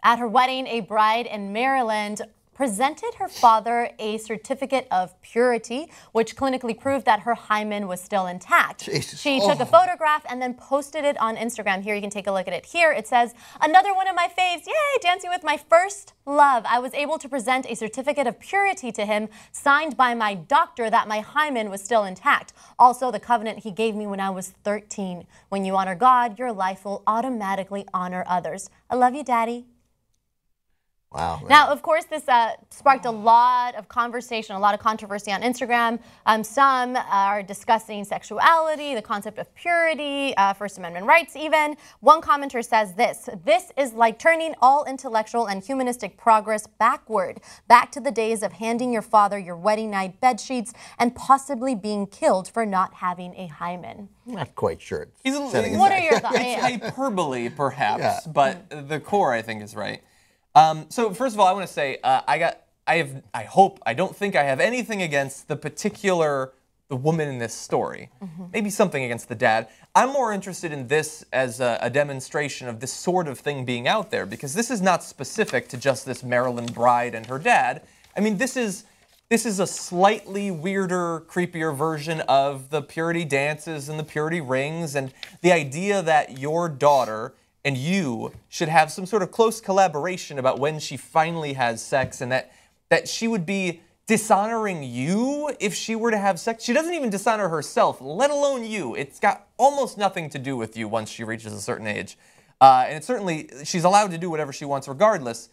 At her wedding, a bride in Maryland presented her father a certificate of purity, which clinically proved that her hymen was still intact. Jesus. She took a photograph and then posted it on Instagram. Here, you can take a look at it here. It says, "Another one of my faves, yay, dancing with my first love. I was able to present a certificate of purity to him, signed by my doctor that my hymen was still intact. Also, the covenant he gave me when I was 13. When you honor God, your life will automatically honor others. I love you, Daddy." Wow. Man. Now, of course, this sparked a lot of conversation, a lot of controversy on Instagram. Some are discussing sexuality, the concept of purity, First Amendment rights even. One commenter says this is like turning all intellectual and humanistic progress backward, back to the days of handing your father your wedding night bed sheets and possibly being killed for not having a hymen. I'm not quite sure. What are your thoughts? It's hyperbole, perhaps, but the core, I think, is right. So first of all, I want to say I don't think I have anything against the woman in this story. Maybe something against the dad. I'm more interested in this as a demonstration of this sort of thing being out there, because this is not specific to just this Maryland bride and her dad. I mean, this is a slightly weirder, creepier version of the purity dances and the purity rings, and the idea that your daughter and you should have some sort of close collaboration about when she finally has sex, and that she would be dishonoring you if she were to have sex. She doesn't even dishonor herself, let alone you. It's got almost nothing to do with you once she reaches a certain age. And it's certainly, she's allowed to do whatever she wants regardless.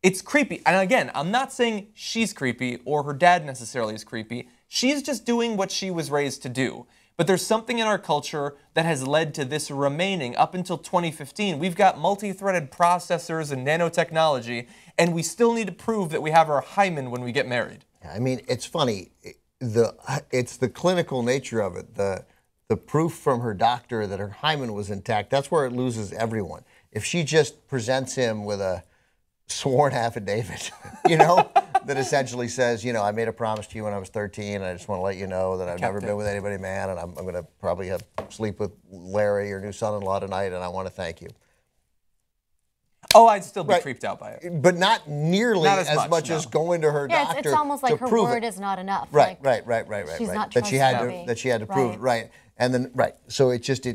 It's creepy. And again, I'm not saying she's creepy or her dad necessarily is creepy. She's just doing what she was raised to do. But there's something in our culture that has led to this remaining. Up until 2015, we've got multi-threaded processors and nanotechnology, and we still need to prove that we have our hymen when we get married. I mean, it's funny. It's the clinical nature of it. The proof from her doctor that her hymen was intact, that's where it loses everyone. If she just presents him with a sworn affidavit, that essentially says, I made a promise to you when I was 13, and I just want to let you know that I've never been with anybody, man, and I'm going to probably sleep with Larry, your new son-in-law, tonight, and I want to thank you. Oh, I'd still be creeped out by it. But not nearly as much as going to her doctor. It's almost like her word is not enough. Right. She's not that she had to prove it. Right. And then, so it just,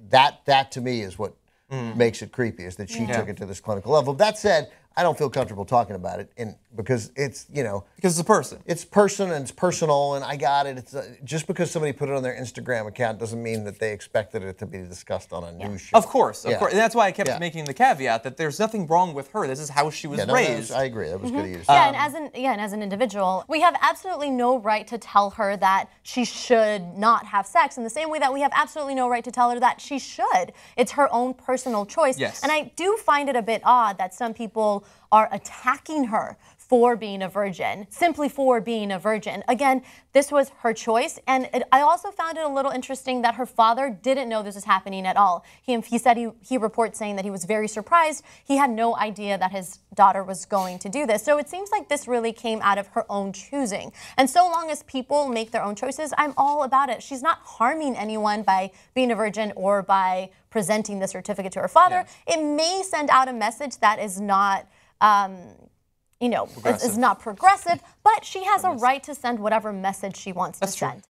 that to me is what makes it creepy, is that she took it to this clinical level. That said, I don't feel comfortable talking about it, because it's, because it's a person. It's person and it's personal, and I got it. It's just because somebody put it on their Instagram account doesn't mean that they expected it to be discussed on a news show. Of course. And that's why I kept making the caveat that there's nothing wrong with her. This is how she was raised. I agree. That was good of you to say. And as an individual, we have absolutely no right to tell her that she should not have sex in the same way that we have absolutely no right to tell her that she should. It's her own personal choice. Yes. And I do find it a bit odd that some people are attacking her for being a virgin, simply for being a virgin. Again, this was her choice, and I also found it a little interesting that her father didn't know this was happening at all. He said he reports saying that he was very surprised. He had no idea that his daughter was going to do this. So it seems like this really came out of her own choosing. And so long as people make their own choices, I'm all about it. She's not harming anyone by being a virgin or by presenting the certificate to her father. It may send out a message that is not is not progressive, but she has a right to send whatever message she wants to send.